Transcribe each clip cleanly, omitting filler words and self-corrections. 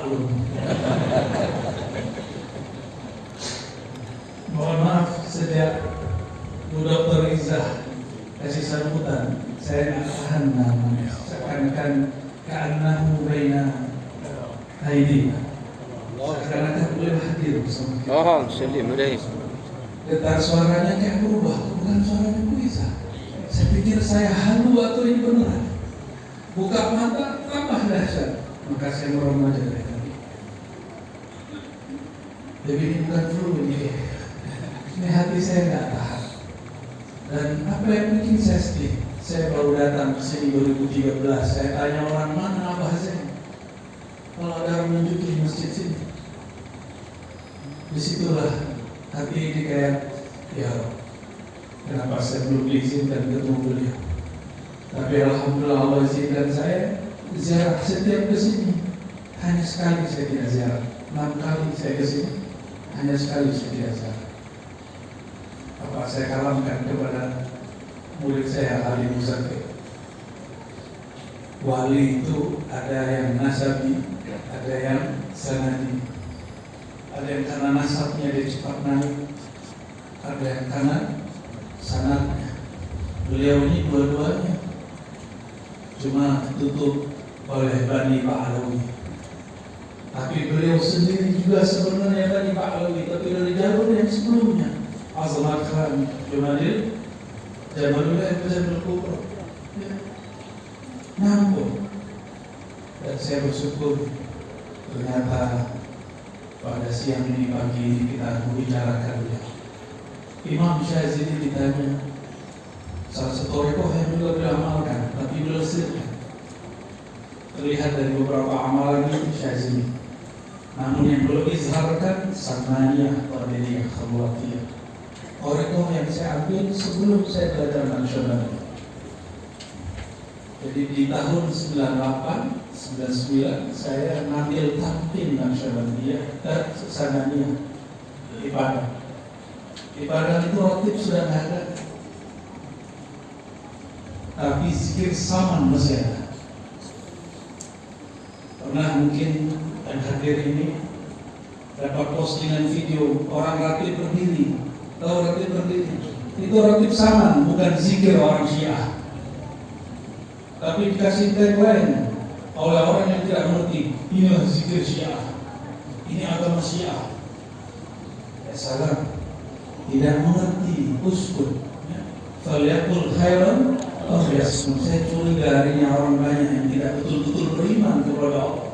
maklum. Mohon maaf, sejak Bu Dr. Izzah kasih sambutan, saya nggak tahan namanya. Seakan-akan ka'annahu baina aidina. Seakan-akan beliau hadir bersama kita. Oh, Salim, udah. Getar suaranya kayak berubah, bukan suaranya Bu Izzah. Saya pikir saya halu atau ini beneran. Buka mata, tambah dahsyat. Maka saya merem aja dari tadi. Jadi ini bukan flu ini. Ini hati saya nggak tahan. Dan apa yang bikin saya sedih? Saya baru datang ke sini 2013. Saya tanya orang mana Abah Zain. Kalau ada yang menunjukin masjid sini, disitulah hati ini kayak, ya kenapa saya belum diizinkan ketemu beliau? Tapi alhamdulillah Allah izinkan saya ziarah setiap ke sini. Hanya sekali saya tidak ziarah. 6 kali saya ke sini, hanya sekali saya tidak ziarah. Apa saya kalamkan kepada murid saya Ali Muzakir. Wali itu ada yang nasabi, ada yang sanadi. Ada yang karena nasabnya dia cepat naik, ada yang karena sanadnya. Beliau ini dua-duanya, cuma tutup oleh Bani Ba'alawi. Tapi beliau sendiri juga sebenarnya Bani Ba'alawi, tapi dari jalur yang sebelumnya. Azmat Khan, Jumadil, Jamalullah, Jamal Kubra, nampung. Dan saya bersyukur ternyata pada siang ini, pagi ini kita membicarakan beliau. Imam Syazili ditanya, salah satu rekoh yang juga beramalkan, tapi belum sirkan. Terlihat dari beberapa amalan itu Syazili. Namun yang belum izharkan Sananiyah, Qadiriyah, Khalwatiyah. Rekoh yang saya ambil sebelum saya belajar nasional. Jadi di tahun 98, 99 saya ngambil tampil Naqsyabandiyah dan Sananiyah ibadah. Ibadah itu rotib sudah nggak ada, tapi zikir saman masih ada. Pernah mungkin yang hadir ini dapat postingan video orang ratib berdiri. Tahu ratib berdiri? Itu ratib saman, bukan zikir orang Syiah. Tapi dikasih tagline oleh orang yang tidak mengerti, inilah zikir Syiah, ini agama Syiah. Ya salam, tidak mengerti, uskut. Falyaqul khairan aw liyasmut. Saya curiga harinya orang banyak yang tidak betul-betul beriman kepada Allah.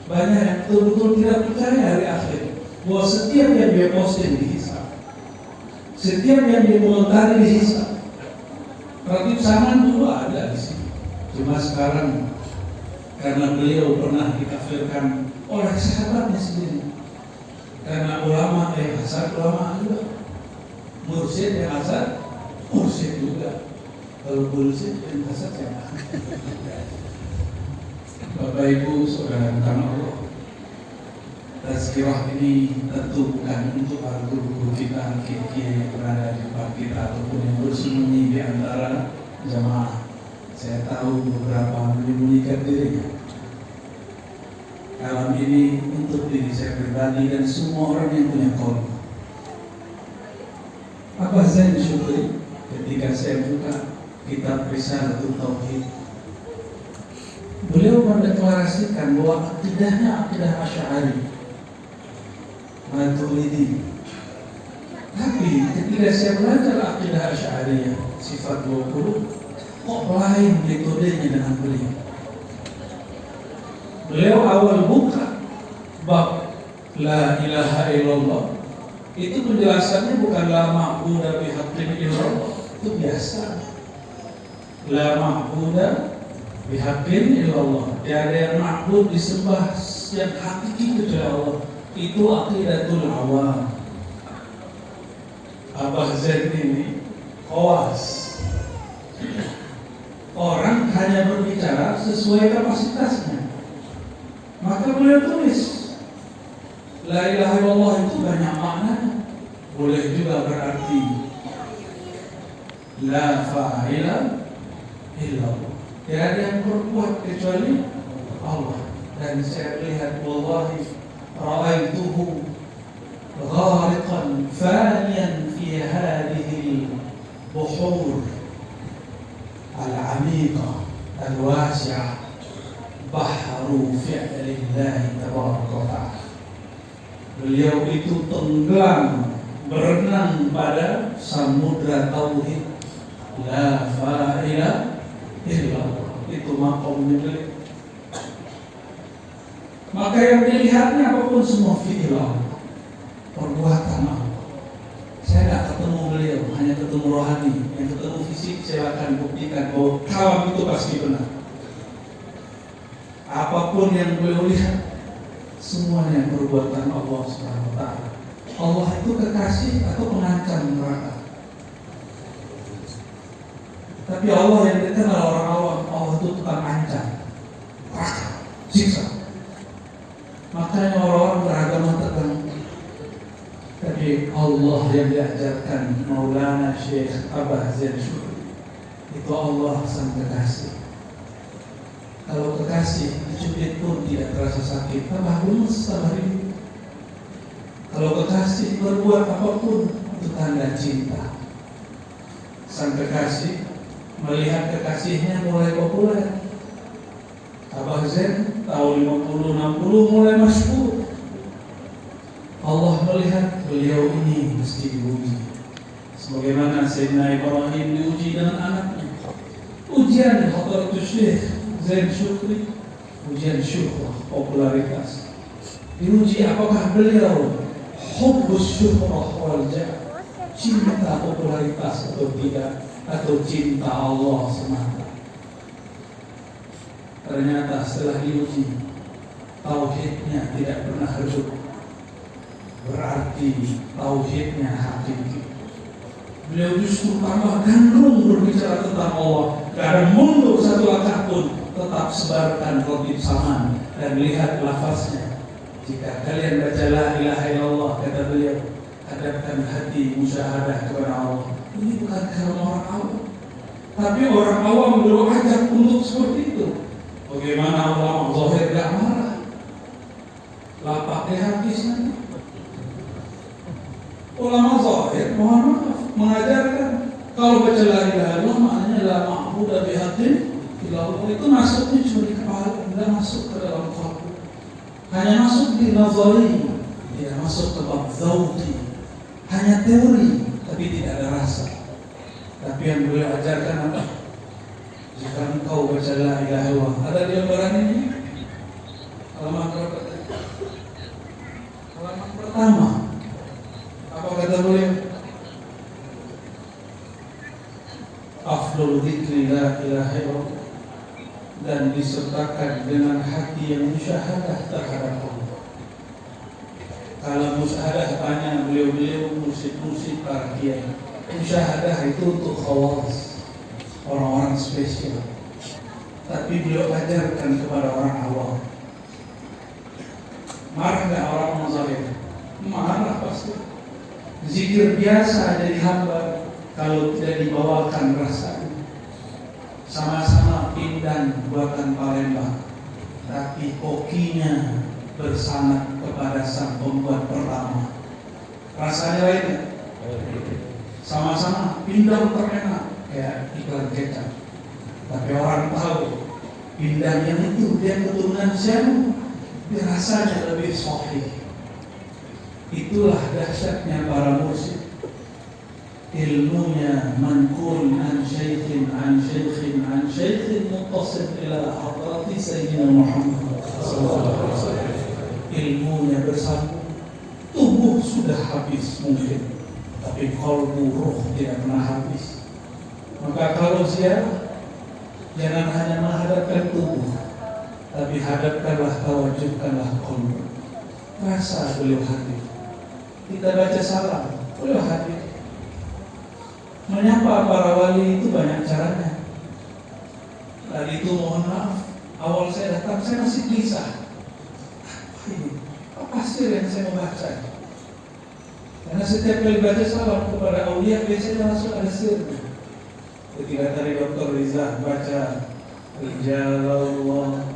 Banyak yang betul-betul tidak percaya hari akhir. Bahwa setiap yang dia posting dihisab, setiap yang dia komentari dihisab. Ratib saman dulu ada di sini. Cuma sekarang karena beliau pernah dikafirkan oleh sahabatnya sendiri. Karena ulama yang hasad, ulama juga. Mursyid yang hasad, mursyid juga. Kalau mursyid yang hasad ya. Bapak Ibu, saudara karena Allah, tazkirah ini tentu bukan untuk para guru-guru kita, kiai-kiai yang berada di depan kita ataupun yang bersembunyi di antara jamaah. Saya tahu beberapa menyembunyikan dirinya. Kalam ini untuk diri saya pribadi dan semua orang yang punya kaum. Apa saya syukuri ketika saya buka kitab Risalatul Tauhid. Beliau mendeklarasikan bahwa akidahnya akidah Asy'ari, Maturidi. Tapi ketika saya belajar akidah Asy'ariyah sifat 20, kok lain metodenya dengan beliau. Beliau awal buka bab la ilaha illallah, itu penjelasannya bukan la ma'budu bihaqqin illallah, itu biasa. La ma'budu bihaqqin illallah, tiada yang ma'bud disembah yang hakiki kecuali Allah. Itu aqidatul awam. Abah Zain ini khawas. Orang hanya berbicara sesuai kapasitasnya. Maka beliau tulis la ilaha illallah itu banyak maknanya. Boleh juga berarti la fa'ila illallah, tidak ada yang berbuat kecuali Allah. dan saya lihat wallahi ra'aituhu ghariqan faniyan fi hadhihi buhur al-'amiqah al-wasi'ah bahru fi'lillahi tabaraka wa ta'ala. Beliau itu tenggelam berenang pada samudra tauhid la ilaha illallah. Itu maqamnya beliau. Maka yang dilihatnya apapun semua fi'il, perbuatan Allah. Saya tidak ketemu beliau, hanya ketemu rohani. Yang ketemu fisik saya akan buktikan bahwa kalam itu pasti benar. Apapun yang beliau lihat, semuanya perbuatan Allah Subhanahu wa Ta'ala. Allah itu kekasih atau pengancam neraka. Tapi Allah yang dikenal orang awam, Allah itu tukang ancam, neraka, siksa. Makanya orang-orang beragama tegang. Tapi Allah yang diajarkan Maulana Syekh Abah Zain Syukri, itu Allah sang kekasih. Kalau kekasih dicubit pun tidak terasa sakit, tambah lemes, tambah rindu. Kalau kekasih berbuat apapun, itu tanda cinta. Sang kekasih melihat kekasihnya mulai populer. Abah Zain tahun 50-60 mulai masyhur. Allah melihat beliau ini mesti diuji. Sebagaimana Sayyidina Ibrahim diuji dengan anaknya. Ujian Hadratus Syekh Zain Syukri, ujian syuhrah, popularitas. Diuji apakah beliau hubbus syuhrah wal jah, cinta popularitas atau tidak, atau cinta Allah semata. Ternyata setelah diuji, tauhidnya tidak pernah redup. Berarti tauhidnya hakiki. Beliau justru tambah gandrung berbicara tentang Allah. Gak ada mundur satu langkah pun, tetap sebarkan khotib saman dan lihat lafaznya. Jika kalian baca la ilaha illallah, kata beliau, hadapkan hati musyahadah kepada Allah. Ini bukan karena orang awam, tapi orang awam beliau ajak untuk seperti itu. Bagaimana ulama zahir gak marah? Lapaknya habis nanti. Ulama zahir, mohon maaf, mengajarkan kalau baca la ilaha illallah maknanya la ma'budu bihaqqin illallah, itu masuknya cuma di kepala, tidak masuk ke dalam qalbu. Hanya masuk di nazari, tidak masuk ke bab zauqi. Hanya teori, tapi tidak ada rasa. Tapi yang beliau ajarkan apa? Jika engkau baca la ilaha illallah, ada di lembaran ini halaman berapa? Halaman pertama. Apa kata beliau? Afdhal dzikri la ilaha illallah, dan disertakan dengan hati yang musyahadah terhadap Allah. Kalau musyahadah tanya beliau-beliau mursyid-mursyid para kiai, musyahadah itu untuk khawas, orang-orang spesial. Tapi beliau ajarkan kepada orang awam. Marah nggak orang mazahir? Marah pasti. Zikir biasa jadi hamba kalau tidak dibawakan rasanya. Sama-sama pindang buatan Palembang, tapi kokinya bersanad kepada sang pembuat pertama. Rasanya lain. Sama-sama pindang terenak kayak iklan kecap, tapi orang tahu pindang yang itu dia keturunan siapa, rasanya lebih sahih. Itulah dahsyatnya para mursyid. Ilmunya manqul an syaikhin an syaikhin an syaikhin muttasil ila hadrati Sayyidina Muhammad sallallahu alaihi wasallam. Ilmunya bersambung. Tubuh sudah habis mungkin, tapi qalbu, ruh tidak pernah habis. Maka kalau ziarah, jangan hanya menghadapkan tubuh, tapi hadapkanlah, tawajjuhkanlah qalbu. Rasa beliau hadir. Kita baca salam, beliau hadir. Menyapa para wali itu banyak caranya. Tadi itu mohon maaf, awal saya datang saya masih gelisah. Apa ini? Apa sih yang saya membaca? Karena setiap kali baca salam kepada aulia biasanya langsung ada sirnya. Ketika tadi Dr. Riza baca Rijalallah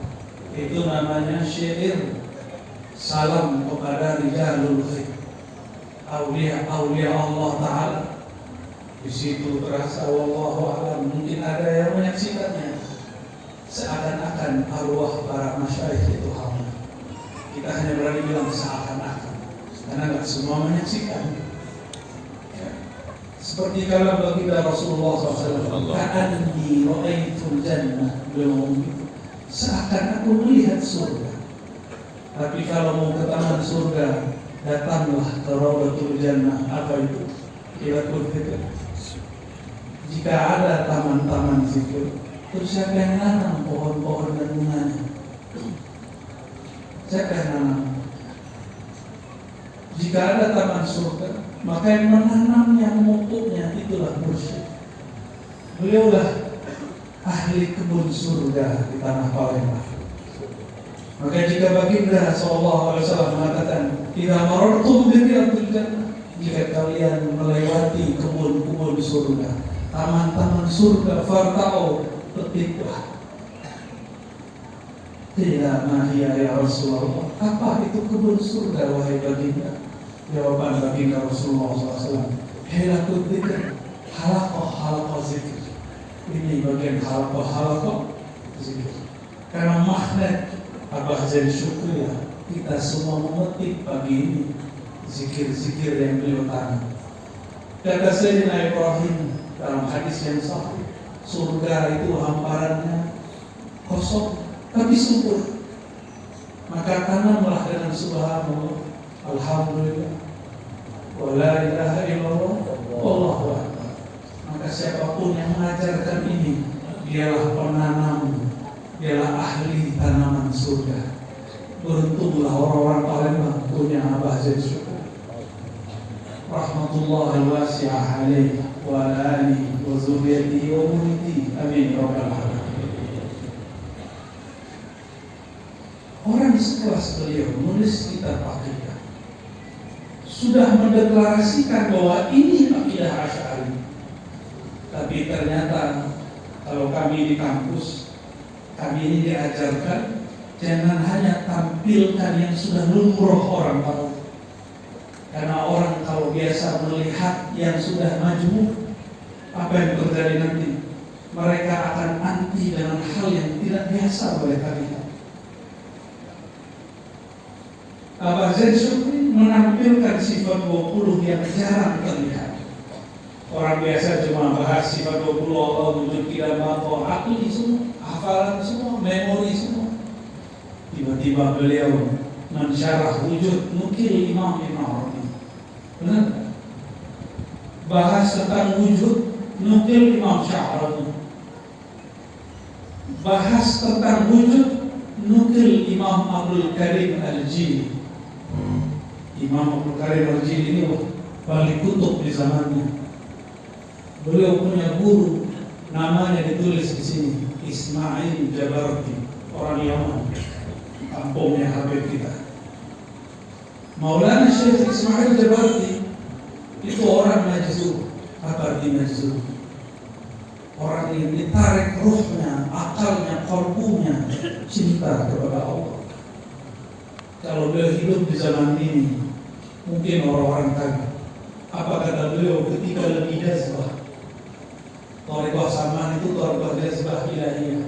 Itu namanya syair salam kepada rijalul ghaib, aulia Allah Ta'ala. Di situ terasa wallahu a'lam, mungkin ada yang menyaksikannya seakan-akan arwah para masyayikh itu hadir. Kita hanya berani bilang seakan-akan, karena nggak semua menyaksikan. Ya. Seperti kalau baginda Rasulullah SAW, ka'anni ra'aitul jannah, beliau ngomong gitu, seakan aku melihat surga. Tapi kalau mau ke taman surga, datanglah ke Rawdatul Jannah. Apa itu? Qiyatul Fitr. Jika ada taman-taman zikir, terus siapa yang nanam pohon-pohon dan bunganya? Siapa yang nanam? Jika ada taman surga, maka yang menanamnya, memupuknya, itulah mursyid. Beliaulah ahli kebun surga di tanah Palembang. Maka jika baginda SAW mengatakan, tidak marartum bi riyadil jannah, jika kalian melewati kebun-kebun surga, taman-taman surga, farta'u, petiklah. Tidak mahia ya Rasulullah, apa itu kebun surga wahai baginda? Jawaban baginda Rasulullah SAW, hilakut dzikr, halaqah zikir. Ini bagian halaqah zikir. Karena magnet Abah Zain Syukri, ya, kita semua memetik pagi ini zikir-zikir yang beliau tanam. Kata Sayyidina Ibrahim dalam hadis yang sahih, surga itu hamparannya kosong tapi subur. Maka tanamlah dengan subhanallah, alhamdulillah, wa la ilaha illallah, wallahu akbar. Maka siapapun yang mengajarkan ini, dialah penanam, dialah ahli tanaman surga. Beruntunglah orang-orang Palembang punya Abah Zain Syukri, rahmatullahi wasi'ah alaihi wa ala alihi wa zurriyatihi wa muridi, amin rabbal alamin. Orang sekelas beliau menulis kitab akidah, sudah mendeklarasikan bahwa ini akidah Asy'ari. Tapi ternyata kalau kami di kampus, kami ini diajarkan jangan hanya tampilkan yang sudah lumrah orang tahu. Karena orang kalau biasa melihat yang sudah maju, apa yang terjadi nanti? Mereka akan anti dengan hal yang tidak biasa mereka lihat. Abah Zain Syukri menampilkan sifat 20 yang jarang terlihat. Orang biasa cuma bahas sifat 20 Allah, wujud, tidak mampu, akli semua, hafalan semua, memori semua. Tiba-tiba beliau mensyarah wujud, nukil Imam Ibn Arabi. Benar? Bahas tentang wujud, nukil Imam Sya'rabi. Bahas tentang wujud, nukil Imam Abdul Karim Al-Jili. Imam Abdul Karim Al-Jili ini paling kutub di zamannya. Beliau punya guru, namanya ditulis di sini, Ismail Jabarti, orang Yaman, kampungnya Habib kita. Maulana Syekh Ismail Jabarti itu orang Najzub. Apa arti Najzub? Orang yang ditarik ruhnya, akalnya, kalbunya cinta kepada Allah. Kalau beliau hidup di zaman ini, mungkin orang-orang tanya, apa kata beliau ketika lebih jazbah? Thariqah Saman itu thariqah jazbah ilahiyah.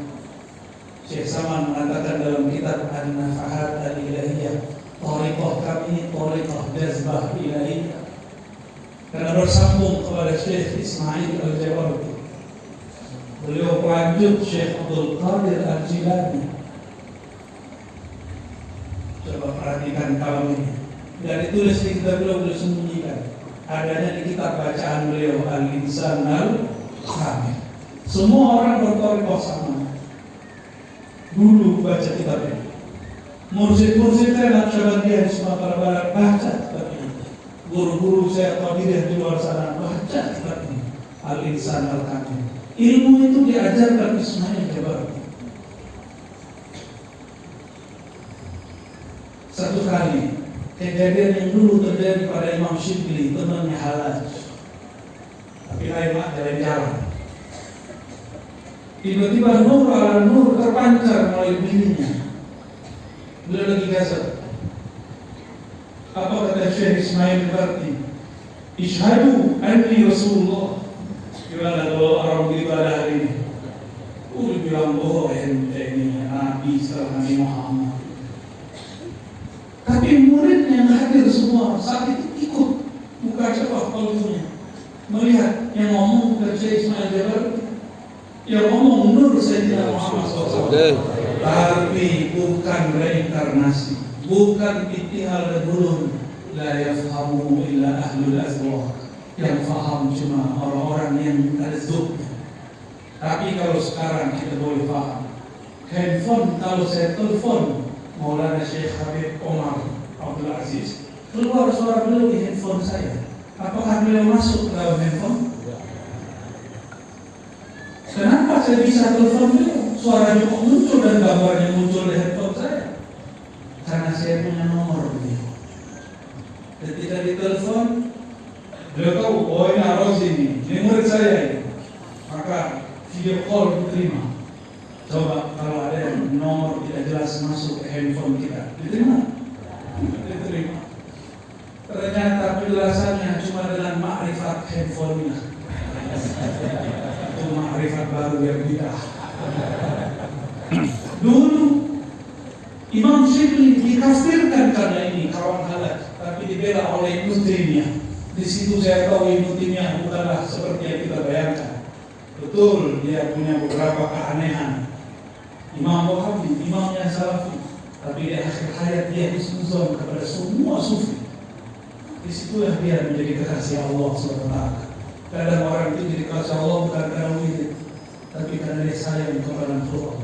Syekh Saman mengatakan dalam kitab An-Nafahat Al-Ilahiyah, thariqah kami thariqah jazbah ilahiyah. Karena bersambung kepada Syekh Ismail Al-Jabarti. Beliau lanjut Syekh Abdul Qadir Al-Jilani. Coba perhatikan kalau ini. Dan ditulis di kitab beliau sembunyikan. Adanya di kitab bacaan beliau Al-Insan Al-Kamil. Semua orang berthariqah sama. Dulu baca kitab ini. Mursyid-mursyid saya Naqsyabandiyah di Sumatera Barat baca kitab ini. Guru-guru saya Qadiriyah di luar sana baca kitab ini. Al-Insan Al-Kamil. Ilmu itu diajarkan Ismail Jabarti. Satu kali kejadian yang dulu terjadi pada Imam Syibli, temannya Halaj, tapi lain jalan-jalan. Tiba-tiba nur ala nur terpancar melalui dirinya. beliau lagi gasak. Apa kata Syekh Ismail Al-Barti? Ishhadu anni Rasulullah. Gimana kalau orang beribadah hari ini? Udah bilang bahwa ini Nabi setelah Nabi Muhammad. Tapi muridnya yang hadir semua saat itu ikut buka cepat kalbunya, melihat yang ngomong bukan Syekh Ismail Al-Barti, yang ngomong Nur Sayyidina Muhammad SAW. Tapi bukan reinkarnasi, bukan ittihal dan la yafhamu illa ahlul azwaq. Yang faham cuma orang-orang yang ada zubnya. Tapi kalau sekarang kita boleh paham, handphone, kalau saya telepon Maulana Syekh Habib Omar Abdul Aziz, keluar suara beliau di handphone saya. Apakah beliau masuk ke dalam handphone? Kenapa saya bisa telepon beliau? Suaranya kok muncul dan gambarnya muncul di handphone saya? Karena saya punya nomor beliau. Ketika ditelepon, beliau tahu, oh ini Arozi ini murid saya ini. Maka video call diterima. Coba kalau ada yang nomor tidak jelas masuk ke handphone kita, diterima? Diterima. Ternyata penjelasannya cuma dengan makrifat handphone-nya. Itu makrifat baru yang bidah. Dulu Imam Syibli dikafirkan karena ini kawan halal, tapi dibela oleh Ibnu Taimiyah. Di situ saya tahu Ibnu Taimiyah bukanlah seperti yang kita bayangkan. Betul, dia punya beberapa keanehan. Imam Wahabi, imamnya Salafi, tapi di akhir hayat dia husnuzon kepada semua sufi. Di situlah dia menjadi kekasih Allah SWT. Kadang orang itu jadi kekasih Allah bukan karena wujud, tapi karena dia sayang kepada Allah.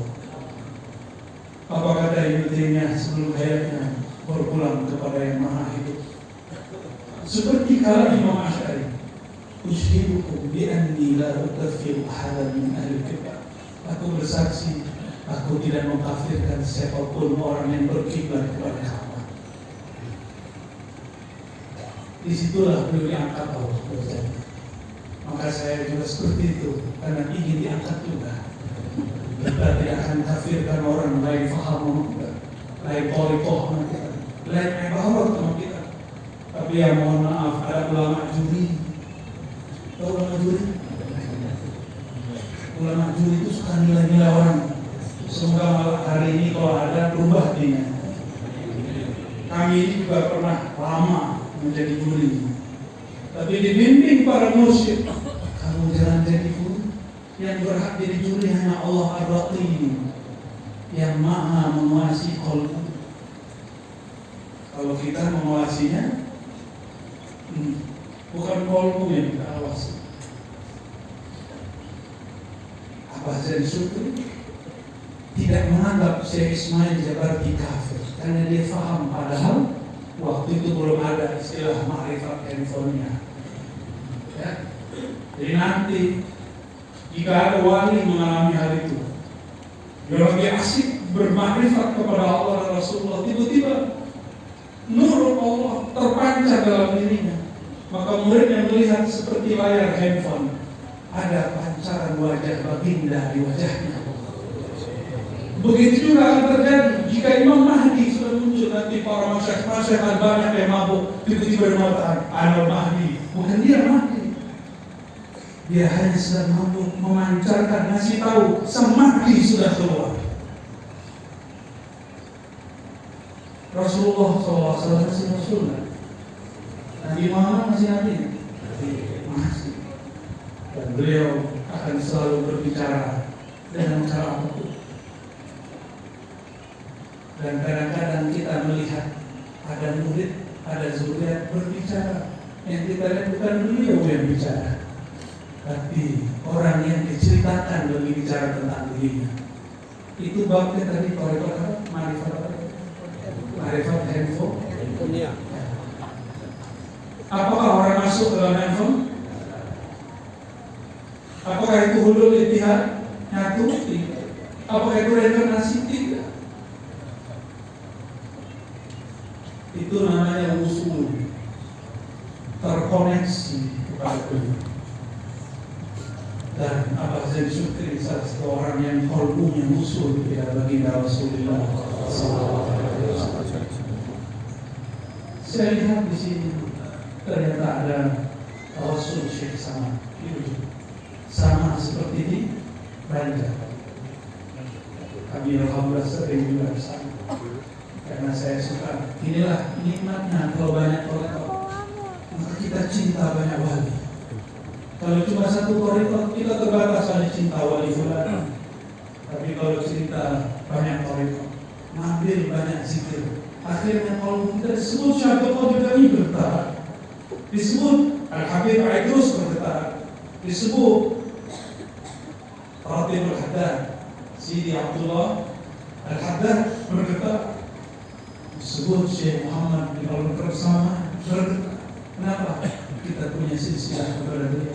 Apa kata Ibnu Taimiyah sebelum hayatnya berpulang kepada yang Maha Hidup? Seperti kala Imam Asy'ari, "Usyhidukum bi anni la ukaffiru ahadan min ahli kitab." Aku bersaksi, aku tidak mengkafirkan siapapun orang yang berkiblat kepada Ka'bah. Disitulah beliau diangkat Allah. Maka saya juga seperti itu, karena ingin diangkat juga. Kita tidak akan kafirkan orang lain faham kita, lain politik kita, lain ibarat sama kita. Tapi ya mohon maaf, ada ulama juri. Tahu ulama juri? Ulama juri itu suka nilai-nilai orang. Semoga malah hari ini kalau ada berubah dia. Kami ini juga pernah lama menjadi juri. Tapi dibimbing para mursyid, kamu jangan jadi guru. Yang berhak jadi juri hanya Allah Ar-Raqib, yang Maha menguasai qalbu. Kalau kita menguasainya, bukan qalbu yang kita awasi. Abah Zain Syukri tidak menganggap Syekh Ismail Al-Barti kafir karena dia faham, padahal waktu itu belum ada istilah makrifat handphone-nya. Ya. Jadi nanti jika ada wali mengalami hal itu, dia lagi asik bermakrifat kepada Allah dan Rasulullah, tiba-tiba nur Allah terpancar dalam dirinya, maka muridnya melihat seperti layar handphone, ada pancaran wajah baginda di wajahnya. Begitu juga akan terjadi jika Imam Mahdi sudah muncul, nanti para masyarakat banyak yang mabuk, tiba-tiba mengatakan Ana Mahdi. Bukan dia Mahdi, dia hanya sedang mampu memancarkan, ngasih tahu sang Mahdi sudah keluar. Rasulullah SAW masih Rasulullah, Nabi Muhammad masih Nabi, masih. Dan beliau akan selalu berbicara dengan cara apapun. Dan kadang-kadang kita melihat ada murid, ada zuriat berbicara, yang kita lihat bukan beliau yang bicara, tapi orang yang diceritakan lebih bicara tentang dirinya. Itu babnya tadi kalau marifat handphone. Apakah orang masuk dalam handphone? Apakah itu hulul ittihad? Nyatu? Tidak. Apakah itu reinkarnasi? Tidak. Itu namanya usul, terkoneksi kepada beliau. Dan Abah Zain Syukri salah satu orang yang qalbunya usul kepada baginda Rasulullah SAW. Saya lihat di sini ternyata ada Rasul Syekh sama seperti di Banjar. Kami alhamdulillah sering juga di sana. Karena saya suka. Inilah nikmatnya kalau banyak toriko, maka kita cinta banyak wali. Kalau cuma satu toriko, kita terbatas hanya cinta wali fulan. Tapi kalau cerita banyak toriko, ngambil banyak zikir, akhirnya kalau kita disebut Syekh Qadir kami bergetar, disebut Al-Habib Aidrus bergetar, disebut Ratibul Haddad Sidi Abdullah Al-Haddad bergetar, disebut Syekh Muhammad bin Al-Bakar sama bergetar. Kenapa? Kita punya silsilah kepada dia.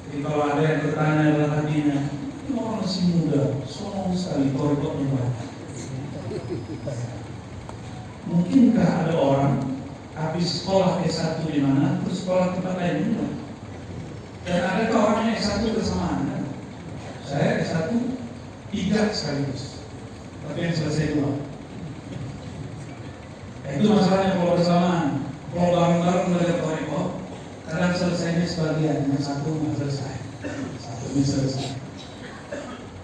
Jadi kalau ada yang bertanya dalam hatinya, ini orang masih muda, sombong sekali, torikotnya banyak. Mungkinkah ada orang habis sekolah S1 di mana, terus sekolah tempat lain juga? Dan adakah orangnya S1 bersamaan? Kan? Saya S1 3 sekaligus, tapi yang selesai 2. Itu masalahnya kalau bersamaan. Kalau bareng-bareng belajar toriko, kadang selesainya sebagian, yang satu nggak selesai, satu ini selesai.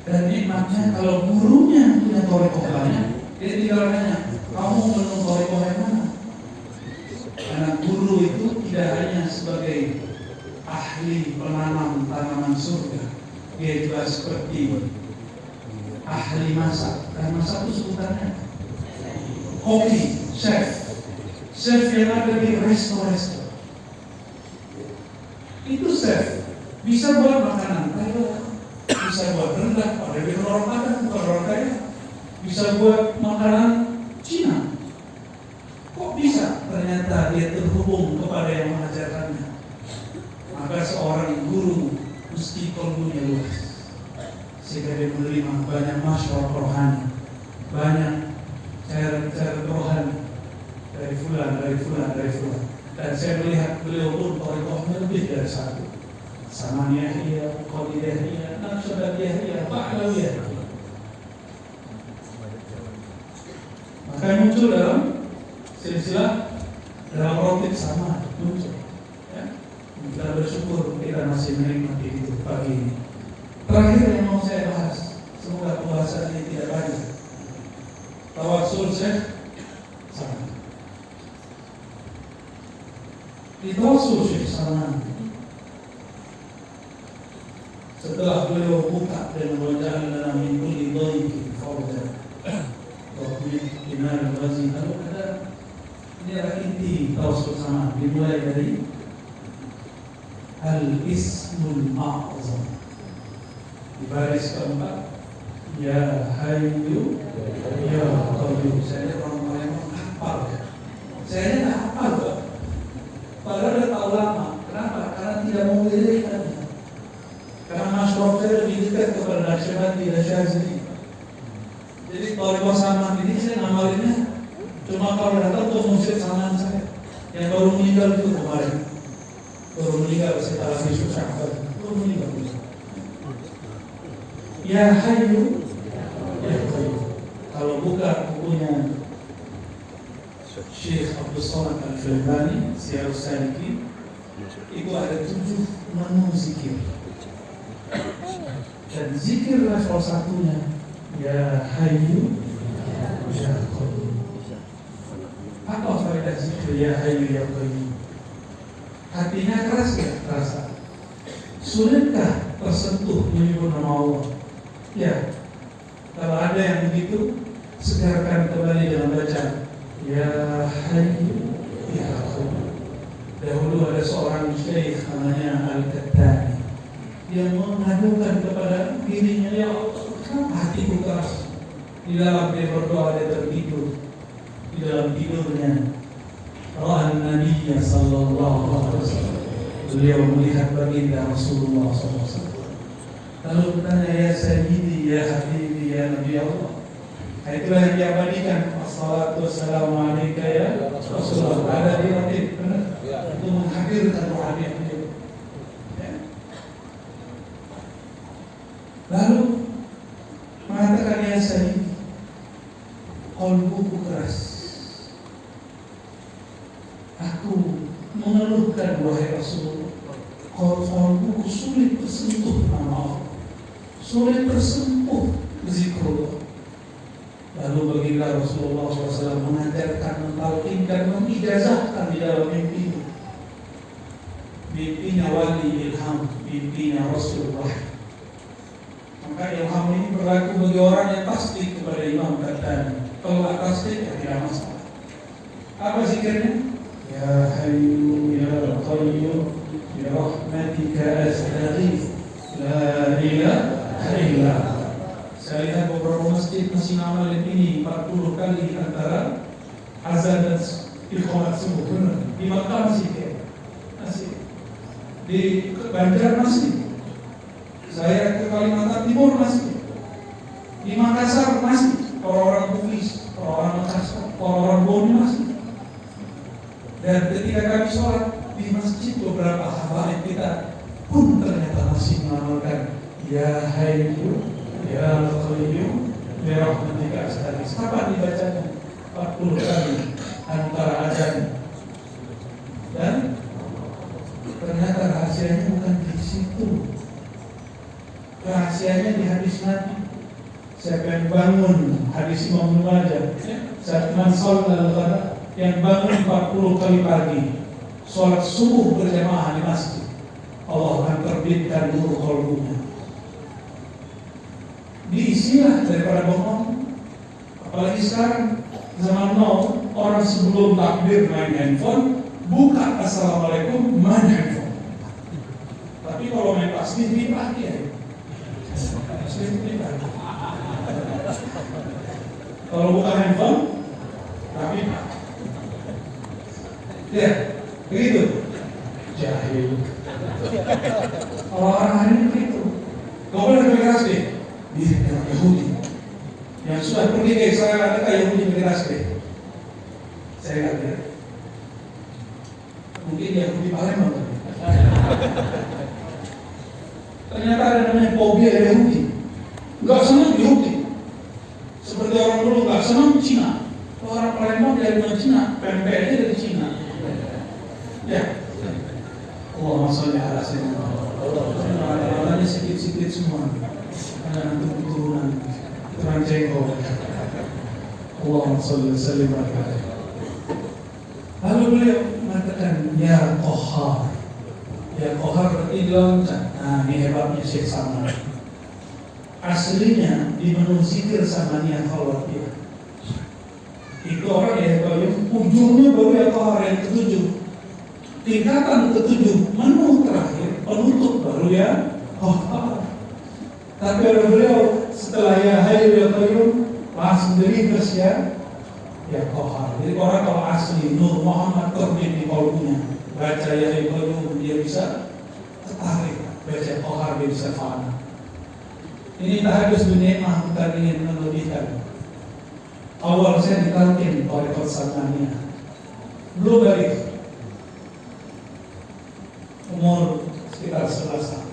Dan nikmatnya kalau gurunya punya toriko banyak, dia tinggal nanya, kamu menurut toriko yang mana? Karena guru itu tidak hanya sebagai ahli penanam tanaman surga, dia juga seperti ahli masak. Dan masak itu sebutannya koki, chef yang ada di resto-resto. Itu chef bisa buat makanan Thailand, bisa buat rendang, ada di orang Padang, bukan orang kaya, bisa buat makanan Cina. Kok bisa? Ternyata dia terhubung kepada yang mengajarkannya. Maka seorang guru mesti kolbunya luas, sehingga dia menerima banyak masyarakat rohani, banyak cairan-cairan rohani dari fulan. Dan saya melihat beliau pun torikohnya lebih dari satu. Samaniyahiyah, Qadiriyah, Naqsyabandiyah, Ba'lawiyah. Maka muncul dalam silsilah, dalam rotib sama muncul. Ya? Kita bersyukur kita masih menikmati itu pagi ini. Terakhir yang mau saya bahas, semoga pembahasan ini tidak banyak. Tawassul Syekh sama. Di Tawassul Syekh sama, setelah beliau buka dan wajahnya min kulli dhayqin fawzan wa min dinar ghazi, lalu ada ini adalah inti Tawassul sama, dimulai dari Al-Ismul A'zam. Di baris keempat, Ya Hayyu Ya Qayyum. Saya orang Palembang hafal. Saya tidak hafal kok. Padahal udah tahu lama. Kenapa? Karena tidak mau lirikkan. Karena masyarakat saya lebih dekat kepada Naqsyabandi dan Syazili. Jadi kalau sama ini saya ngamalinnya cuma kalau datang tuh musik samaan saya yang baru meninggal itu kemarin. Baru meninggal setelah Yesus Syahbad. Baru meninggal. Ya Hayyu Ya Qayyum. Kalau buka bukunya Syekh Abdul Somad Al-Filbani, Syiarus Salikin, itu ada 7 menu zikir. Dan zikirlah salah satunya Ya Hayyu Ya Qayyum. Apa faedah zikir Ya Hayyu Ya Qayyum? Hatinya keras ya? Terasa. Sulitkah tersentuh menyebut nama Allah? Ya. Kalau ada yang begitu, segarkan kembali dengan baca Ya Hayyu Ya Qayyum. Dahulu ada seorang syekh namanya Al-Kattani. Dia mengadukan kepada dirinya, ya Allah, kenapa hatiku keras? Di dalam dia berdoa, dia tertidur. Di dalam tidurnya, Ra'an Nabiya Sallallahu Alaihi Wasallam. Beliau melihat baginda Rasulullah SAW. Lalu bertanya, Ya Sayyidi, Ya Habibi, Ya Nabi Allah. Nah, itulah yang diabadikan. Assalatu wassalamu alaika ya Rasulullah. Ada di ratib, benar? Itu menghadirkan rohani beliau. Ya. Lalu mengatakan, Ya Sayyidi, qalbuku keras. mengeluhkan, wahai Rasulullah, qalbu sulit tersentuh nama Allah, sulit tersentuh zikrullah. Lalu baginda Rasulullah SAW mengajarkan, mentalkinkan, mengijazahkan di dalam mimpinya. Mimpinya wali ilham, mimpinya Rasulullah. Maka ilham ini berlaku bagi orang yang tasdik kepada Imam Ghazali. Kalau tak tasdik, ya tidak masalah. Apa zikirnya? Ya Hayyu Ya Qayyum bi rahmatika astaghits, la ilaha illa anta. Saya lihat beberapa masjid masih ngamalin ini 40 kali antara azan dan iqamat subuh. Benar. Di Makkah masih masih. Di Banjar masih. Saya ke Kalimantan Timur masih. Di Makassar masih. Orang-orang Bugis, orang-orang Makassar, orang-orang Boni masih. Dan ketika kami sholat di masjid, beberapa habaib kita pun ternyata masih mengamalkan Ya Hayyu Ya Qayyum bi rahmatika astaghits. Kapan dibacanya? 40 kali antara azan. Dan ternyata rahasianya bukan di situ. Rahasianya di hadis Nabi. Siapa yang bangun, hadis Imam Majah, man shalla al-ghada, yang bangun 40 kali pagi, sholat subuh berjamaah di masjid, Allah akan terbitkan nur qalbunya. Diisilah daripada bohong. Apalagi sekarang zaman now, orang sebelum takbir main handphone, buka assalamualaikum, main handphone. Tapi kalau main tasbih lipat ya. Kalau buka handphone, tapi ya begitu. Jahil. Kalau orang hari ini begitu, kau boleh berkeras deh. Dia orang Yahudi yang sudah pergi ke Israel, adakah Yahudi berkeras deh? Saya nggak lihat. Mungkin Yahudi Palembang. Ternyata ada namanya fobia Yahudi. Nggak senang Yahudi. Seperti orang dulu nggak senang Cina. Orang Palembang dari mana Cina? Pempeknya dari Cina. Ya. Allah masalahnya ala sayyidina Muhammad. Sikit-sikit semua. Nanti keturunan keturunan jengkol. Allahumma shalli wa sallim alaihi. Lalu beliau mengatakan Ya Qahhar. Ya Qahhar berarti diloncat. Nah, ini hebatnya Syekh Saman. Aslinya di menu zikir Samaniyah Khalwatiyah. Itu orang Ya Qayyum, ujungnya baru Ya Qahhar yang ketujuh. Tingkatan ketujuh, menu terakhir, penutup baru Ya Qahhar. Tapi oleh beliau setelah Ya Hayyu Ya Qayyum langsung diringkas Ya Qahhar. Jadi orang kalau asli Nur Muhammad terbit di kalbunya, baca Ya Hayyu Qayyum dia bisa tertarik, baca Qahhar dia bisa faham. Ini tahadus dunia mah bukan ingin melebihkan. Awal saya ditalkin Thariqat Samaniyah, belum balik, umur sekitar 11 tahun.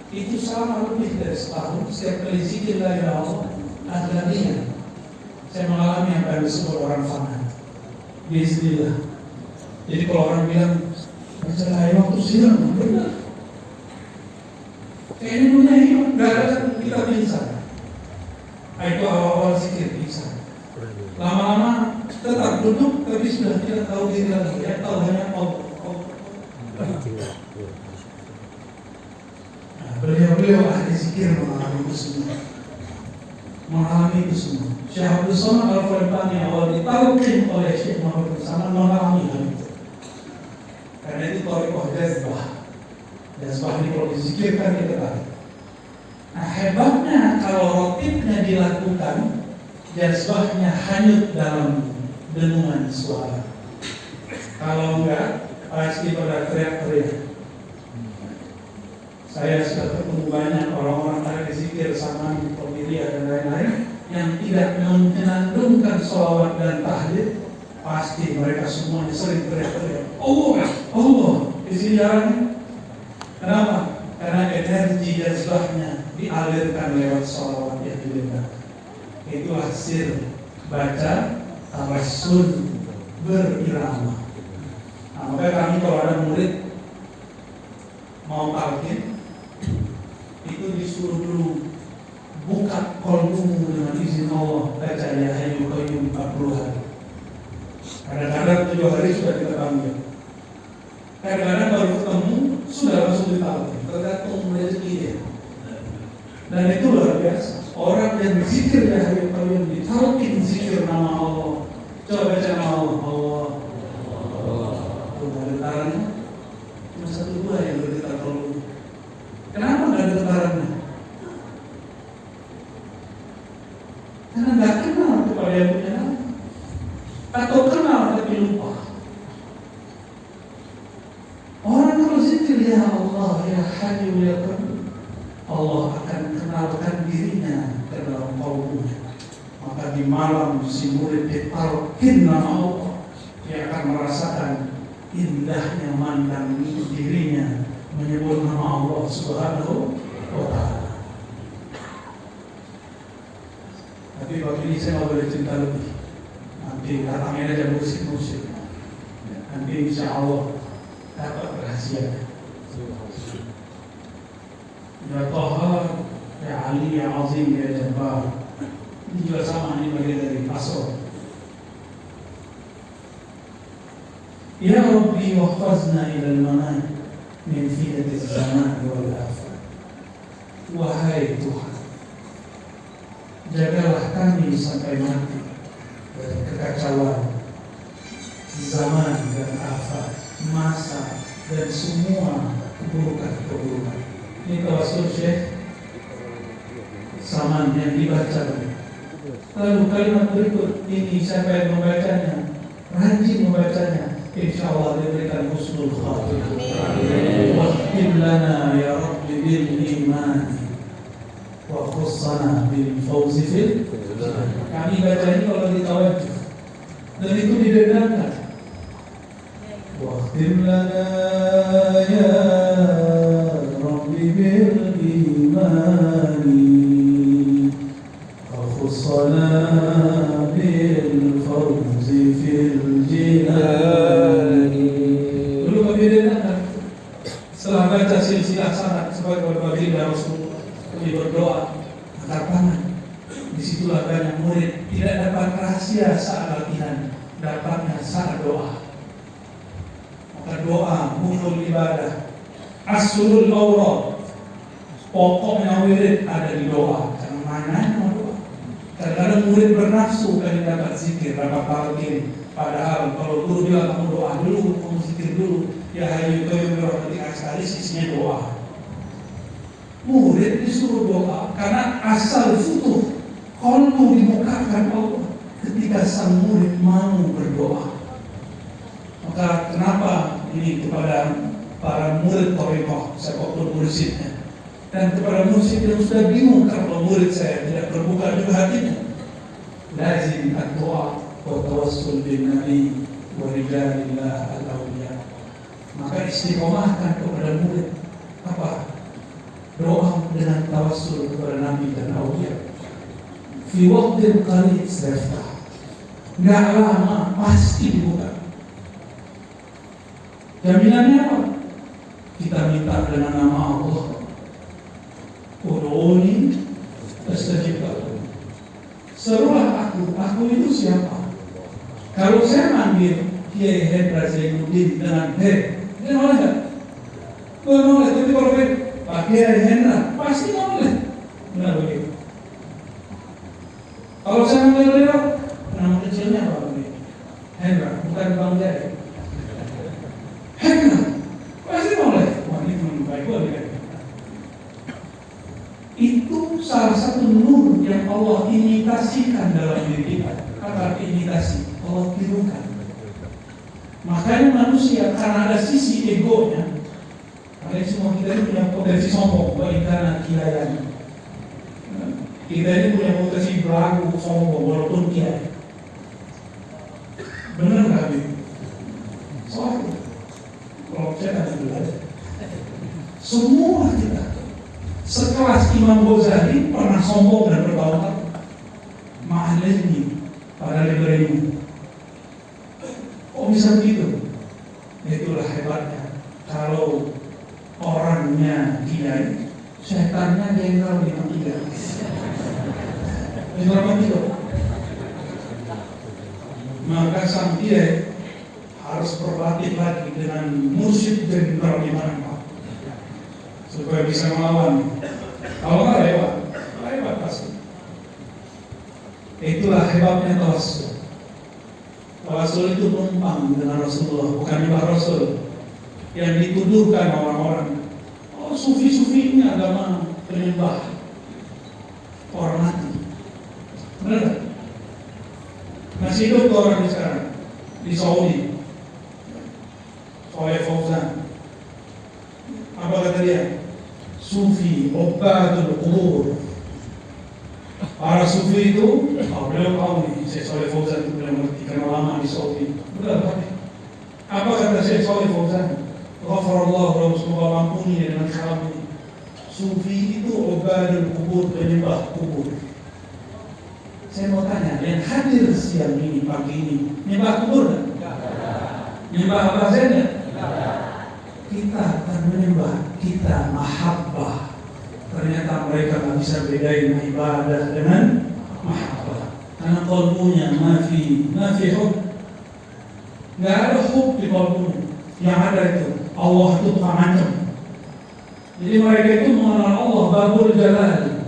Itu sama lebih dari setahun. Setiap kali zikir la ilaha illallah adlaniya, saya mengalami apa yang disebut orang fana. Bismillah. Jadi kalau orang bilang baca la ilaha waktu siram, benar. Kayaknya dunia hidup, gak ada kita pingsan. Itu awal-awal zikir pingsan. Lama-lama tetap duduk, tapi sudah tidak tahu diri lagi. Yang tahu hanya Allah. Beliau-beliau ahli zikir mengalami itu semua. Syekh Abdul Somad Al-Falbani awal ditalqin oleh Syekh Muhammad bin Saman mengalami hal itu. Karena itu thariqah jazbah. Jazbah ini kalau dizikirkan kita tarik. Nah hebatnya kalau rotibnya dilakukan, jazbahnya hanyut dalam denungan suara. Kalau enggak, pasti pada teriak-teriak. Saya sudah ketemu banyak orang-orang ahli zikir sama Tomiria dan lain-lain yang tidak menyenandungkan sholawat dan tahlil, pasti mereka semuanya sering teriak-teriak Allah, Allah. Di sini jalannya. Kenapa? Karena energi jazbahnya dialirkan lewat sholawat yang didengar. Itulah sir baca tawassul berirama. Nah, makanya kami kalau ada murid mau talqin itu disuruh dulu buka qalbumu dengan izin Allah, baca ya hayyul qayyum 40 hari. Kadang-kadang 7 hari sudah kita panggil. Kadang-kadang baru ketemu sudah langsung ditalqin, tergantung rezeki dia. Dan itu luar biasa. Orang yang zikir ya hayyul qayyum ditalqin zikir nama Allah. Coba baca nama Allah. Ada getarannya. Cuma 1-2 yang bergetar kalau. Kenapa nggak ada getarannya? Karena nggak kenal kepada yang punya nama, atau kenal tapi lupa. Orang kalau zikir ya Allah ya Hayyu ya Qayyum, Allah akan kenalkan dirinya ke dalam qalbunya. Maka di malam si murid ditalqin nama Allah, dia akan merasakan indahnya mandang dirinya menyebut nama Allah Subhanahu wa Ta'ala. Tapi waktu ini saya mau bercerita lebih. Nanti datangnya aja musik-musik. Nanti insya Allah dapat rahasia. Ya Taha, ya Ali, ya Azim, ya Jabbar. Ini juga sama, ini bagian dari pasal. Ya Rabbi wahfazna ilal manai min fitnatiz zaman wal afat. Wahai Tuhan, jagalah kami sampai mati dari kekacauan zaman dan afat, masa dan semua keburukan-keburukan. Ini tawasul Syekh Saman yang dibaca. Lalu kalimat berikut ini siapa yang membacanya, rajin membacanya, insya Allah diberikan husnul khatimah. Wahdim lana ya Rabbi bil iman wa khussana bil fawzi fil. Kami baca ini kalau ditawajjuh dan itu didengarkan. Wahdim lana ya Rabbi bil iman wa khussana bil fawzi fil jinan. Dulu kami dengarkan setelah baca silsilah sanad sebagai baginda Rasulullah, kami berdoa angkat tangan. Disitulah banyak murid tidak dapat rahasia saat latihan, dapatnya saat doa. Maka doa mukhul ibadah, aslul awrad, pokoknya wirid ada di doa. Jangan main-main sama doa. Kadang-kadang murid bernafsu kali dapat zikir, dapat talqin. Padahal kalau guru bilang kamu doa dulu, kamu zikir dulu, ya Hayyu Qayyum birahmatika sekali isinya doa. Murid disuruh doa karena asal futuh qalbu dibukakan Allah ketika sang murid mau berdoa. Maka kenapa ini kepada para murid thariqah, siapapun mursyidnya, dan kepada mursyid yang sudah bingung kalau murid saya tidak terbuka juga hatinya, lazim ad-doa wa tawassul bin nabi wa rijalillah al-awliya. Maka istiqomahkan kepada murid apa? Doa dengan tawassul kepada nabi dan awliya. Fi waqtin qalil sayaftah. Enggak lama pasti dibuka. Jaminannya apa? Kita minta dengan nama Allah. Ud'uni astajib lakum. Serulah aku itu siapa? Kalau saya manggil Kiai Hendra Zainuddin dengan dia boleh nggak? Boleh, tapi kalau Pak Kiai Hendra pasti boleh. Benar begitu. Kalau saya manggil beliau, nama kecilnya apa begitu? Hendra, bukan Bang Jaya. Hendra, pasti boleh. Wah, ini teman baik boleh. Itu salah satu nur yang Allah imitasikan dalam diri kita. Kata imitasi, Allah tirukan. Makanya manusia karena ada sisi egonya, karena semua kita ini punya potensi sombong, baikkan kiaian. Kita ini punya potensi belagu sombong walaupun kiai. Benar nggak Habib? Soalnya, kalau saya tadi dulu, semua kita sekelas Imam Ghazali pernah sombong dan bertawakal. Ma'alini pada liberemu. Kok bisa begitu? Itulah hebatnya. Kalau orangnya kiai, setannya jenderal bintang 3. Jenderal bintang 3. Maka sang kiai harus berlatih lagi dengan mursyid jenderal bintang 4 supaya bisa melawan. Kalau nggak lewat pasti. Itulah hebatnya tawassul. Tawassul itu numpang dengan Rasulullah, bukan nyembah Rasul. Yang dituduhkan orang-orang, oh sufi-sufi ini agama penyembah orang mati. Benar? Masih hidup orang sekarang di Saudi. Soleh Fauzan. Apa kata dia? Sufi, ubadul qubur. Para sufi itu, beliau tahu nih, Syekh Soleh Fauzan itu beliau mengerti karena lama di Saudi. Benar. Apa kata Syekh Soleh Fauzan? Ghafarallahu lahu, semoga ampuni dengan kalam ini. Sufi itu ubadul qubur, penyembah kubur. Saya mau tanya, yang hadir siang ini, pagi ini, menyembah kubur enggak? Menyembah apa saja? Kita akan menyembah, kita mahabbah. Ternyata mereka nggak bisa bedain ibadah dengan mahabbah. Karena qalbunya mafi hub. Nggak ada hub di qalbunya. Yang ada itu Allah itu tukang ancam. Jadi mereka itu mengenal Allah Babul Jalal.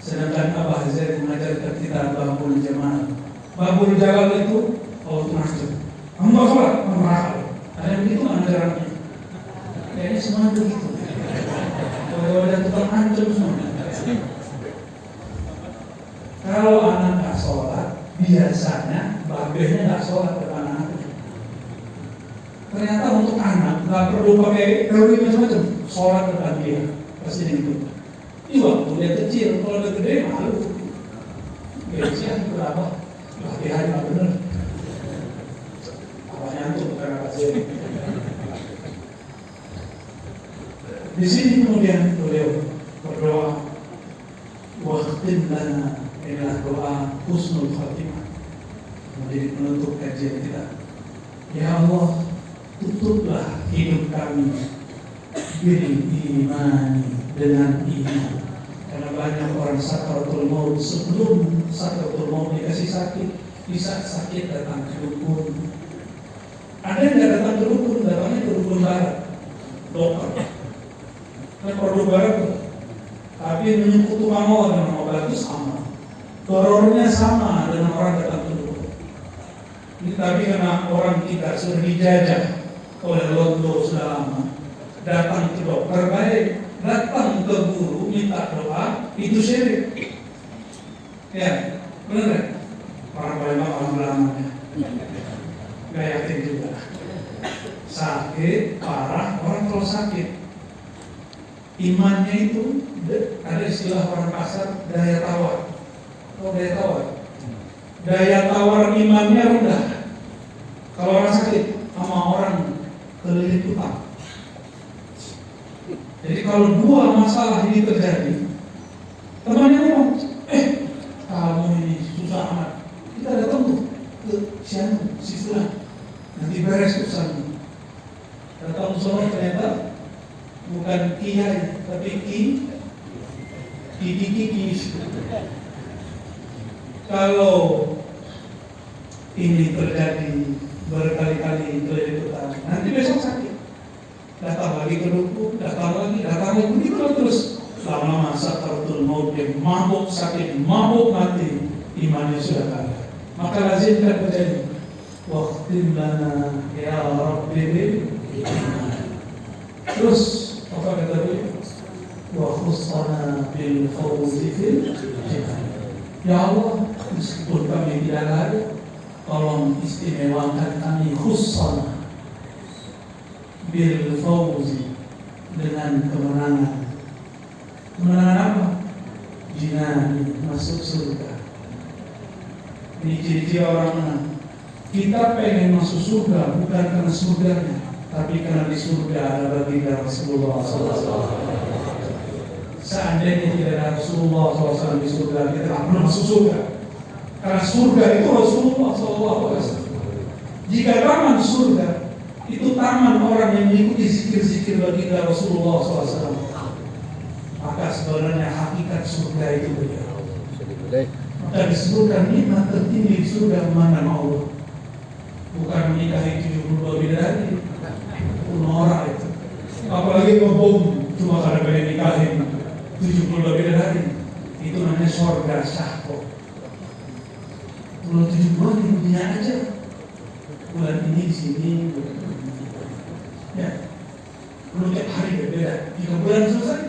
Sedangkan Abah Zaid mengajarkan kita Babul Jamal. Babul Jalal itu Allah itu ancam. Kamu nggak sholat, kamu nakal. Ada yang begitu nggak ajarannya? Kayaknya semua begitu. Kalau ada tukang ancam semua. Kalau anak nggak sholat, biasanya babehnya nggak sholat depan anaknya. Ternyata untuk anak nggak perlu pakai teori macam-macam, sholat depan dia pasti gitu. Ini waktu dia kecil, kalau dia gede malu. Biasanya berapa? Latihan nggak bener. Awalnya itu bukan apa sih. Di sini kemudian beliau berdoa, waqtim lana, inilah doa husnul khatimah menjadi penutup kajian kita. Ya Allah, tutuplah hidup kami bil imani, dengan iman. Karena banyak orang sakaratul maut, sebelum sakaratul maut dikasih sakit, di saat sakit datang ke dukun. Ada yang nggak datang ke dukun, datangnya ke dukun barat, dokter. Nah, produk barat tuh, tapi menyekutu Allah dengan obat itu sama, terornya sama dengan orang datang ke dukun. Ini tapi karena orang kita sudah dijajah oleh londo sudah lama, datang ke dokter baik, datang ke guru minta doa itu syirik. Ya, benar nggak? Orang Palembang orang belamanya, nggak yakin juga. Sakit parah, orang kalau sakit imannya itu ada istilah orang kasar daya tawar. Oh, daya tawar. Daya tawar imannya rendah. Kalau orang sakit sama orang kelilit utang. Jadi kalau dua masalah ini terjadi, temannya ngomong, kamu ini susah amat. Kita datang tuh ke si fulan, nanti beres urusannya. Datang soal ternyata bukan kiai, tapi kiki. Kalau ini terjadi berkali-kali kelilit utang, nanti besok sakit. Datang lagi ke dukun, datang lagi, begitu terus. Lama-lama sakaratul maut dia mabuk sakit, mabuk mati, imannya sudah kalah. Maka lazimkan terjadi. Waqtim lana ya Rabbi bil iman. Terus apa kata dia? Wa khussana bil fawzi fil jannah. Ya Allah, meskipun kami tidak ada, tolong istimewakan kami khussana bil fawzi, dengan kemenangan. Kemenangan apa? Jinani, masuk surga. Ini ciri-ciri orang menang. Kita pengen masuk surga bukan karena surganya, tapi karena di surga ada baginda Rasulullah SAW. Seandainya tidak ada Rasulullah SAW di surga, kita tidak pernah masuk surga. Karena surga itu Rasulullah SAW. Jika kamu di surga, Itu taman orang yang mengikuti zikir-zikir baginda Rasulullah SAW. Maka sebenarnya hakikat surga itu beliau. Maka disebutkan nikmat tertinggi di surga mana Allah. Bukan menikahi 72 bidadari, norak itu. Apalagi ngomong cuma karena pengen nikahin 72 bidadari, itu namanya surga syahko. Kalau 72 di dunia aja, bulan ini di sini, ya, belum tiap hari berbeda, 3 bulan selesai.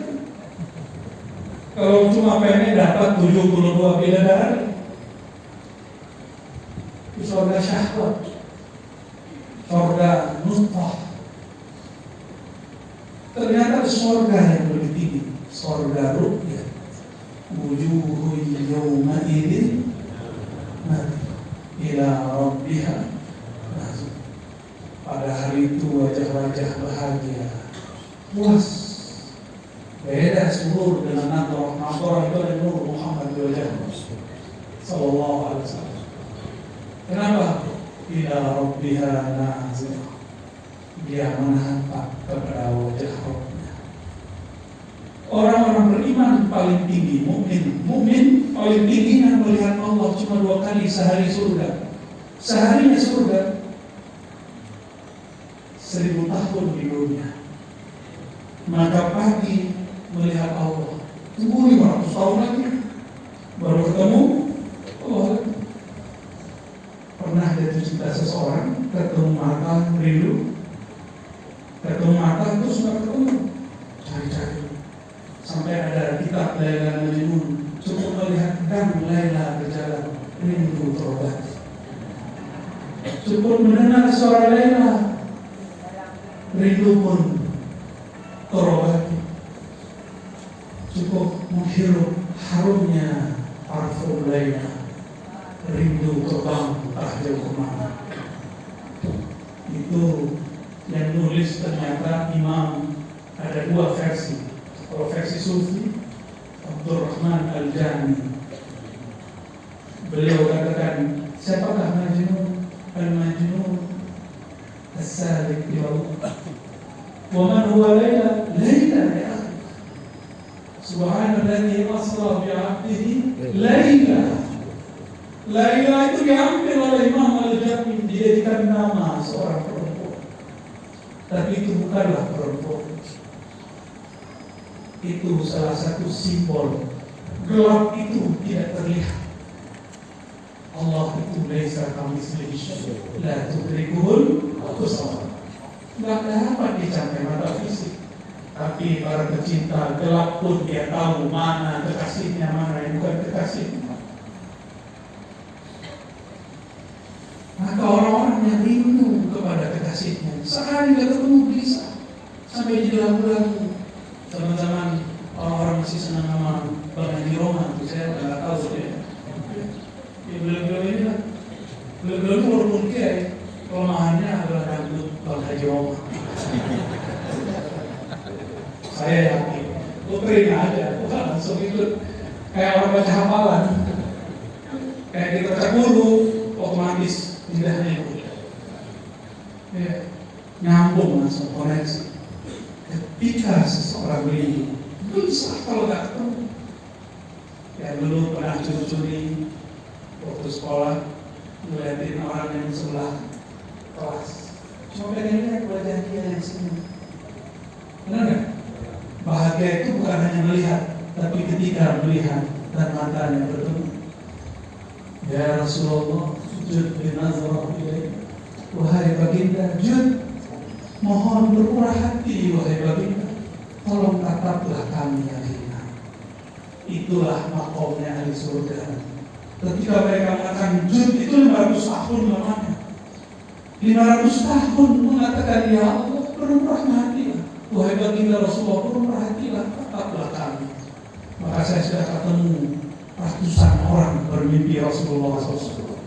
Kalau cuma pengen dapat 72 bidadari, itu surga syahwat, surga nutfah. Ternyata surga yang lebih tinggi, surga ru'yah. Wujuhu yawma idin ila rabbiha. Pada hari itu wajah-wajah bahagia, puas. Beda seluruh dengan Nadhar itu ada Nur Muhammad di wajah sallallahu alaihi wasallam. Kenapa? Ila rabbiha nazirah. Dia menatap kepada wajah Rabbnya. Orang-orang beriman paling tinggi, mukmin paling tingginya melihat Allah cuma 2 kali sehari surga. Seharinya surga 1000 tahun di dunia. Maka pagi melihat Allah, tunggu 500 tahun lagi baru ketemu Allah. Pernah jatuh cinta seseorang, ketemu mata rindu, ketemu mata terus nggak ketemu, cari-cari sampai ada kitab Laila Majnun, cukup melihat dan Laila berjalan, rindu terobati. Cukup mendengar suara Laila, rindu pun terobati. Cukup menghirup harumnya parfum Laila, rindu terbang entah jauh kemana. Itu yang nulis ternyata imam, ada 2 versi. Kalau versi Sufi, Abdurrahman Al-Jani, beliau katakan, siapakah Majnun? Al-Majnun As-Salik ya Allah. Wa man huwa Laila? Laila ya akhi. Subhanalladzi asra bi'abdihi Laila. Laila itu diambil oleh Imam Al-Jami, dijadikan nama seorang perempuan. Tapi itu bukanlah perempuan. Itu salah satu simbol gelap itu tidak terlihat. Allah itu laisa kamitslihi syai', la tudrikuhul absar. Tidak dapat dicapai mata fisik. Tapi para pecinta gelap pun dia tahu mana kekasihnya, mana yang bukan kekasihnya. Maka orang-orang yang rindu kepada kekasihnya, sehari tidak ketemu bisa sampai di lagu-lagu. Teman-teman orang-orang masih senang sama Bang Haji Roma, saya nggak tahu dia. Ya beliau ini lah, beliau itu walaupun kiai, kelemahannya adalah dangdut Bang Haji Roma. Saya yakin, lu terima aja, bukan langsung ikut kayak orang baca hafalan, kayak kita baca guru, otomatis indahnya itu, ya, nyambung langsung koneksi. Ketika seseorang beli, bisa kalau tak ketemu. Ya dulu pernah curi-curi waktu sekolah, ngeliatin orang yang sebelah kelas. Cuma pengen lihat wajah dia yang senyum. Benar nggak? Bahagia itu bukan hanya melihat, tapi ketika melihat dan matanya bertemu. Ya Rasulullah, sujud binazrah ilaih. Wahai baginda, jud, mohon bermurah hati, wahai baginda, tolong tataplah kami yang hina. Itulah makomnya ahli surga. Ketika mereka mengatakan jud itu 500 tahun lamanya, 500 tahun mengatakan ya Allah bermurah hatilah, wahai baginda Rasulullah bermurah hatilah, tataplah kami. Maka saya sudah ketemu ratusan orang bermimpi Rasulullah SAW,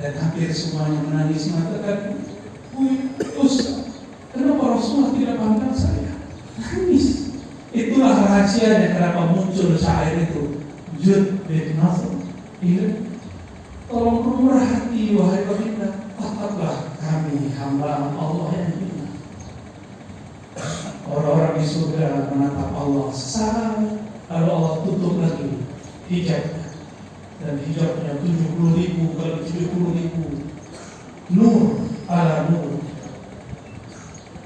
dan hampir semuanya menangis mengatakan, Ustaz, kenapa Rasulullah tidak pandang saya? Nangis. Itulah rahasianya kenapa muncul syair itu, Jud bin Nasr. Tolong bermurah hati, wahai baginda, tataplah kami hamba Allah yang hina. Orang-orang di surga menatap Allah sesama, lalu Allah tutup lagi hijabnya, dan hijabnya 70.000 kali 70.000 nur ala nur.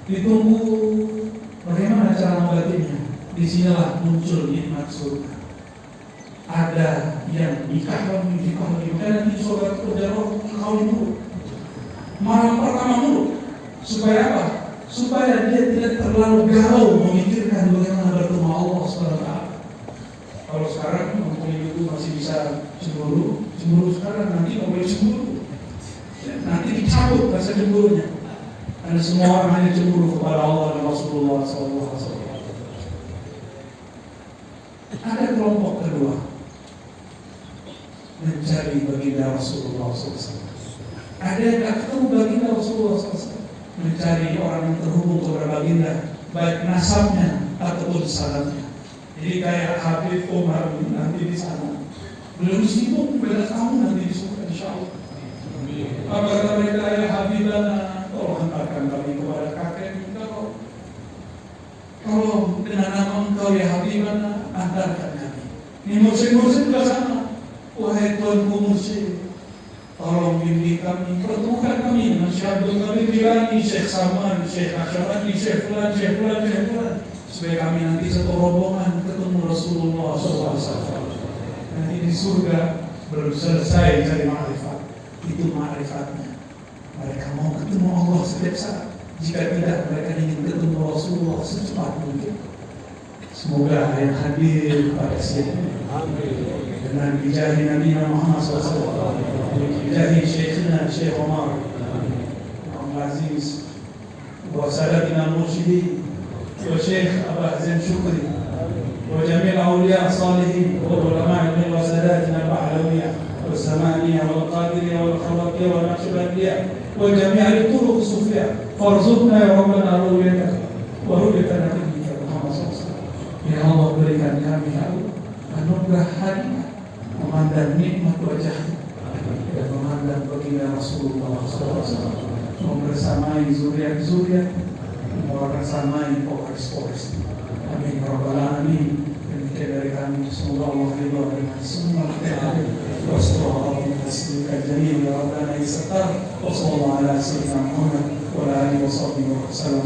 Ditunggu bagaimana cara membatinnya. Disinilah muncul nikmat surga. Ada yang dikahwini, karena di surga itu ada roh kawin dulu. Malam pertama dulu. Supaya apa? Supaya dia tidak terlalu galau memikirkan bagaimana bertemu Allah SWT. Kalau sekarang mempunyai itu masih bisa cemburu sekarang, nanti mau boleh cemburu. Nanti dicabut rasa cemburunya. Karena semua orang hanya cemburu kepada Allah dan Rasulullah SAW. Ada kelompok kedua, mencari baginda Rasulullah SAW. Ada yang tak ketemu baginda Rasulullah SAW, mencari orang yang terhubung kepada baginda, baik nasabnya ataupun sanadnya. Jadi kayak Habib Umar nanti di sana, belum sibuk bela kamu nanti di surga insyaallah. Apa kata mereka, ya Habibana, tolong hantarkan kami kepada kakek engkau. Kalau dengan nama engkau ya Habibana, antarkan kami. Ini mursyid-mursyid juga sama. Wahai tuanku mursyid, tolong bimbing kami, pertemukan kami dengan Syekh Abdul Qadir Jilani, Syekh Saman, Syekh Asyarani, Syekh Fulan, supaya kami nanti satu rombongan ketemu Rasulullah SAW. Nanti di surga belum selesai cari ma'rifat. Itu ma'rifatnya. Mereka mau ketemu Allah setiap saat. Jika tidak, mereka ingin ketemu Rasulullah secepat mungkin. Semoga yang hadir pada siang ini dengan bijahi Nabi Muhammad SAW, bijahi Syekhina Syekh Omar Abdul Aziz, wa Salatina Mursyidi, wa Syekh Abah Zain Syukri, wa Jamil Awliya Salihin, wa ulama ilmi wa Salatina Bahlawiyah, wa Samaniyah, wa Qadiriyah, wa Khawakiyah, wa Naqshbandiyah, wa jami'al turuq Sufiyah. Farzuqna ya Rabbana ru'yataka wa ru'yata Nabiyyika Muhammad SAW. Ya Allah, berikan kami anugerah hadiah memandang nikmat wajahnya dan memandang baginda Rasulullah SAW, membersamai zuriat-zuriat, membersamai poris-poris. Amin ya rabbal alamin. Demikian dari kami, semoga Allah ridha dengan semua kita. Wassalamualaikum warahmatullahi wabarakatuh.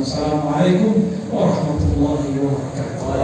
Wassalamualaikum warahmatullahi wabarakatuh.